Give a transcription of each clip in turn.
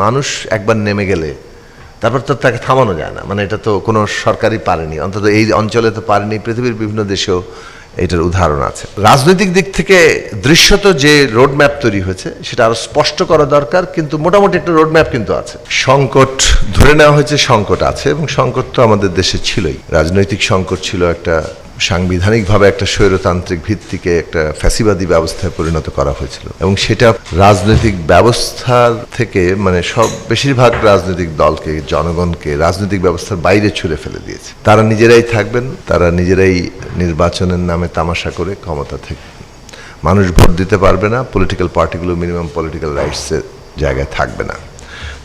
মানুষ একবার নেমে গেলে তারপর তো তাকে থামানো যায় না, মানে এটা তো কোনো সরকারই পারেনি, অন্তত এই অঞ্চলে তো পারেনি, পৃথিবীর বিভিন্ন দেশেও এটার উদাহরণ আছে। রাজনৈতিক দিক থেকে দৃশ্যত যে রোড ম্যাপ তৈরি হয়েছে সেটা আরো স্পষ্ট করা দরকার, কিন্তু মোটামুটি একটা রোড ম্যাপ কিন্তু আছে। সংকট ধরে নেওয়া হয়েছে, সংকট আছে, এবং সংকট তো আমাদের দেশে ছিলই। রাজনৈতিক সংকট ছিল, একটা সাংবিধানিকভাবে একটা স্বৈরতান্ত্রিক ভিত্তিকে একটা ফ্যাসিবাদী ব্যবস্থায় পরিণত করা হয়েছিল, এবং সেটা রাজনৈতিক ব্যবস্থা থেকে মানে বেশিরভাগ রাজনৈতিক দলকে, জনগণকে রাজনৈতিক ব্যবস্থার বাইরে ছুঁড়ে ফেলে দিয়েছে। তারা নিজেরাই থাকবেন, তারা নিজেরাই নির্বাচনের নামে তামাশা করে ক্ষমতা থেকে মানুষ ভোট দিতে পারবে না, পলিটিক্যাল পার্টিগুলো মিনিমাম পলিটিক্যাল রাইটসের জায়গায় থাকবে না।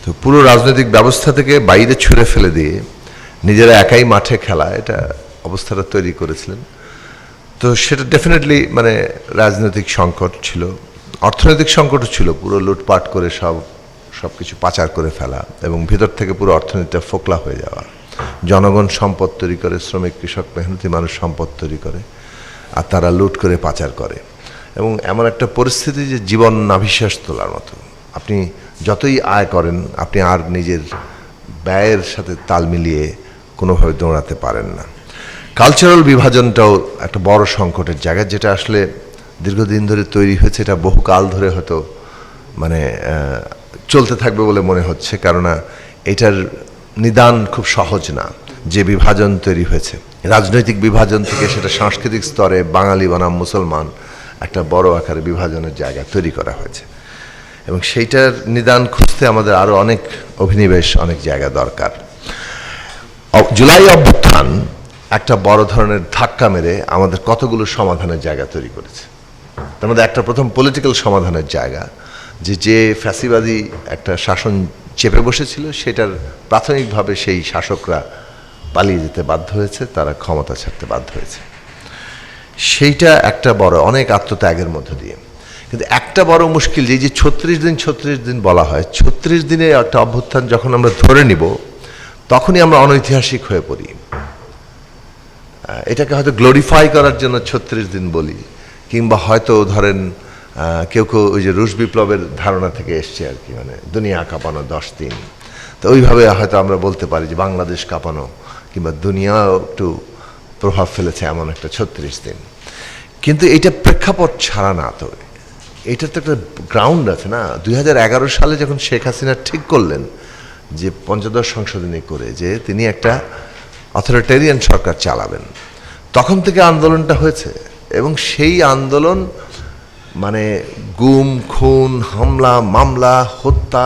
তো পুরো রাজনৈতিক ব্যবস্থা থেকে বাইরে ছুঁড়ে ফেলে দিয়ে নিজেরা একাই মাঠে খেলা, এটা অবস্থাটা তৈরি করেছিলেন। তো সেটা ডেফিনেটলি মানে রাজনৈতিক সংকট ছিল, অর্থনৈতিক সংকটও ছিল, পুরো লুটপাট করে সব কিছু পাচার করে ফেলা, এবং ভেতর থেকে পুরো অর্থনীতিটা ফোকলা হয়ে যাওয়া। জনগণ সম্পদ তৈরি করে, শ্রমিক কৃষক মেহনতি মানুষ সম্পদ তৈরি করে, আর তারা লুট করে পাচার করে, এবং এমন একটা পরিস্থিতি যে জীবন নাভিশ্বাস তোলার মতো। আপনি যতই আয় করেন, আপনি আর নিজের ব্যয়ের সাথে তাল মিলিয়ে কোনোভাবে দৌড়াতে পারেন না। কালচারাল বিভাজনটাও একটা বড় সংকটের জায়গা, যেটা আসলে দীর্ঘদিন ধরে তৈরি হয়েছে, এটা বহুকাল ধরে হয়তো মানে চলতে থাকবে বলে মনে হচ্ছে, কেননা এটার নিদান খুব সহজ না। যে বিভাজন তৈরি হয়েছে, রাজনৈতিক বিভাজন থেকে সেটা সাংস্কৃতিক স্তরে বাঙালি বনাম মুসলমান একটা বড় আকারে বিভাজনের জায়গা তৈরি করা হয়েছে, এবং সেইটার নিদান খুঁজতে আমাদের আরও অনেক অভিনিবেশ, অনেক জায়গা দরকার। জুলাই অভ্যুত্থান একটা বড় ধরনের ধাক্কা মেরে আমাদের কতগুলো সমাধানের জায়গা তৈরি করেছে। তার মধ্যে একটা প্রথম পলিটিক্যাল সমাধানের জায়গা, যে ফ্যাসিবাদী একটা শাসন চেপে বসেছিল, সেটার প্রাথমিকভাবে সেই শাসকরা পালিয়ে যেতে বাধ্য হয়েছে, তারা ক্ষমতা ছাড়তে বাধ্য হয়েছে। সেইটা একটা বড় অনেক আত্মত্যাগের মধ্য দিয়ে। কিন্তু একটা বড় মুশকিল, যে 36 দিন বলা হয়, 36 দিনে একটা অভ্যুত্থান যখন আমরা ধরে নিব, তখনই আমরা অনৈতিহাসিক হয়ে পড়ি। এটাকে হয়তো গ্লোরিফাই করার জন্য 36 দিন বলি, কিংবা হয়তো ধরেন কেউ ওই যে রুশ বিপ্লবের ধারণা থেকে এসছে আর কি, মানে দুনিয়া কাঁপানো 10 দিন। তো ওইভাবে হয়তো আমরা বলতে পারি যে বাংলাদেশ কাঁপানো কিংবা দুনিয়াও একটু প্রভাব ফেলেছে এমন একটা 36 দিন। কিন্তু এটা প্রেক্ষাপট ছাড়া না, তো এটার তো একটা গ্রাউন্ড আছে না। 2011 সালে যখন শেখ হাসিনা ঠিক করলেন যে পঞ্চদশ সংশোধনী করে যে তিনি একটা অথরিটেরিয়ান সরকার চালাবেন, তখন থেকে আন্দোলনটা হয়েছে, এবং সেই আন্দোলন মানে গুম, খুন, হামলা, মামলা, হত্যা,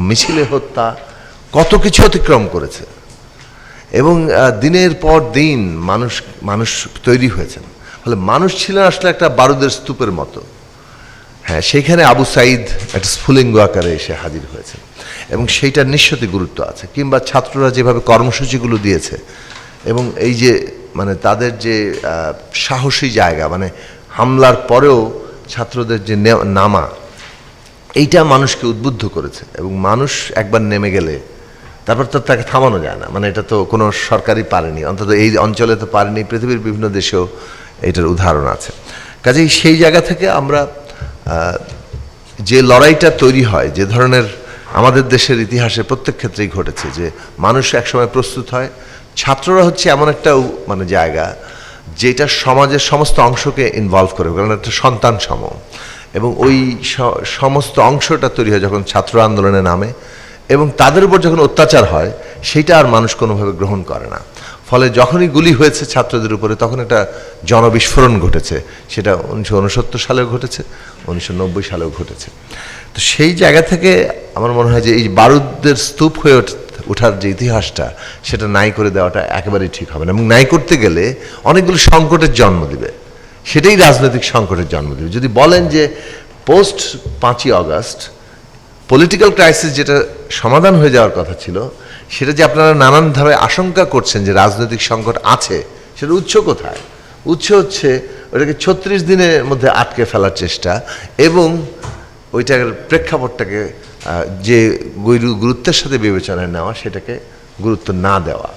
মিছিলে হত্যা, কত কিছু অতিক্রম করেছে, এবং দিনের পর দিন মানুষ তৈরি হয়েছেন। ফলে মানুষ ছিলেন আসলে একটা বারুদের স্তূপের মতো। হ্যাঁ, সেইখানে আবু সাইদ একটা স্ফুলিঙ্গ আকারে এসে হাজির হয়েছে, এবং সেইটার নিশ্চয়ই গুরুত্ব আছে। কিংবা ছাত্ররা যেভাবে কর্মসূচিগুলো দিয়েছে, এবং এই যে মানে তাদের যে সাহসী জায়গা, মানে হামলার পরেও ছাত্রদের যে নামা, এইটা মানুষকে উদ্বুদ্ধ করেছে, এবং মানুষ একবার নেমে গেলে তারপর তো তাকে থামানো যায় না, মানে এটা তো কোনো সরকারই পারেনি, অন্তত এই অঞ্চলে তো পারেনি, পৃথিবীর বিভিন্ন দেশেও এটার উদাহরণ আছে। কাজেই সেই জায়গা থেকে আমরা যে লড়াইটা তৈরি হয়, যে ধরনের আমাদের দেশের ইতিহাসে প্রত্যেক ক্ষেত্রেই ঘটেছে, যে মানুষ একসময় প্রস্তুত হয়, ছাত্ররা হচ্ছে এমন একটা মানে জায়গা যেটা সমাজের সমস্ত অংশকে ইনভলভ করে, কারণ একটা সন্তান সম, এবং ওই সমস্ত অংশটা তৈরি হয় যখন ছাত্র আন্দোলনে নামে, এবং তাদের উপর যখন অত্যাচার হয় সেইটা আর মানুষ কোনোভাবে গ্রহণ করে না। ফলে যখনই গুলি হয়েছে ছাত্রদের উপরে, তখন একটা জনবিস্ফোরণ ঘটেছে, সেটা 1969 সালেও ঘটেছে, 1990 সালেও ঘটেছে। তো সেই জায়গা থেকে আমার মনে হয় যে এই বারুদের স্তূপ হয়ে ওঠার যে ইতিহাসটা, সেটা নাই করে দেওয়াটা একেবারেই ঠিক হবে না, এবং নাই করতে গেলে অনেকগুলো সংকটের জন্ম দিবে, সেটাই রাজনৈতিক সংকটের জন্ম দিবে। যদি বলেন যে পোস্ট 5ই আগস্ট পলিটিক্যাল ক্রাইসিস যেটা সমাধান হয়ে যাওয়ার কথা ছিল, সেটা যে আপনারা নানানভাবে আশঙ্কা করছেন যে রাজনৈতিক সংকট আছে, সেটা উৎস কোথায়? উৎস হচ্ছে ওটাকে 36 দিনের মধ্যে আটকে ফেলার চেষ্টা, এবং ওইটার প্রেক্ষাপটটাকে যে গুরুত্বের সাথে বিবেচনায় নেওয়া, সেটাকে গুরুত্ব না দেওয়া।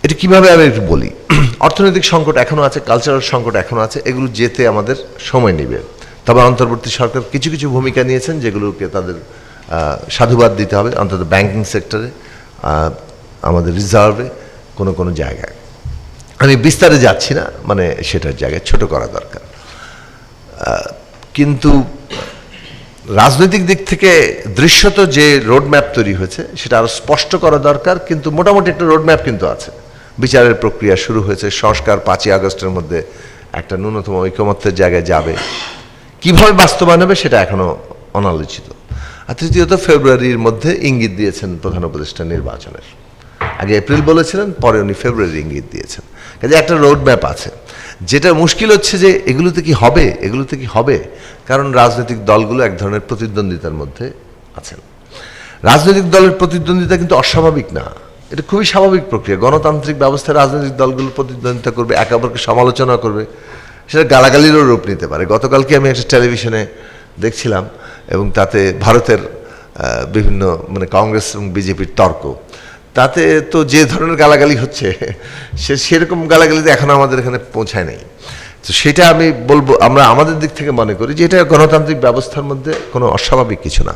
এটা কিভাবে আমি একটু বলি। অর্থনৈতিক সংকট এখনো আছে, কালচারাল সংকট এখনো আছে, এগুলো যেতে আমাদের সময় নেবে। তবে অন্তর্বর্তী সরকার কিছু কিছু ভূমিকা নিয়েছেন, যেগুলোকে তাদের সাধুবাদ দিতে হবে, অন্তত ব্যাংকিং সেক্টরে, আমাদের রিজার্ভে, কোনো জায়গায়। আমি বিস্তারে যাচ্ছি না, মানে সেটার জায়গায় ছোট করা দরকার। কিন্তু রাজনৈতিক দিক থেকে দৃশ্যত যে রোডম্যাপ তৈরি হয়েছে সেটা আরও স্পষ্ট করা দরকার। কিন্তু মোটামুটি একটা রোডম্যাপ কিন্তু আছে। বিচারের প্রক্রিয়া শুরু হয়েছে, সংস্কার 5ই আগস্টের মধ্যে একটা ন্যূনতম ঐকমত্যের জায়গায় যাবে, কিভাবে বাস্তবায়ন হবে সেটা এখনো অনালোচিত। আর তৃতীয়ত, ফেব্রুয়ারির মধ্যে ইঙ্গিত দিয়েছেন প্রধান উপদেষ্টা নির্বাচনের, আগে এপ্রিল বলেছিলেন, পরে উনি ফেব্রুয়ারি ইঙ্গিত দিয়েছেন। কাজে একটা রোডম্যাপ আছে। যেটা মুশকিল হচ্ছে যে এগুলোতে কি হবে, কারণ রাজনৈতিক দলগুলো এক ধরনের প্রতিদ্বন্দ্বিতার মধ্যে আছেন। রাজনৈতিক দলের প্রতিদ্বন্দ্বিতা কিন্তু অস্বাভাবিক না, এটা খুবই স্বাভাবিক প্রক্রিয়া। গণতান্ত্রিক ব্যবস্থায় রাজনৈতিক দলগুলো প্রতিদ্বন্দ্বিতা করবে, একে অপরকে সমালোচনা করবে, সেটা গালাগালিরও রূপ নিতে পারে। গতকালকে আমি একটা টেলিভিশনে দেখছিলাম, এবং তাতে ভারতের বিভিন্ন মানে কংগ্রেস এবং বিজেপির তর্ক, তাতে তো যে ধরনের গালাগালি হচ্ছে সেরকম গালাগালিতে এখনো আমাদের এখানে পৌঁছায় নাই। তো সেটা আমি বলবো, আমরা আমাদের দিক থেকে মনে করি যে এটা গণতান্ত্রিক ব্যবস্থার মধ্যে কোনো অস্বাভাবিক কিছু না।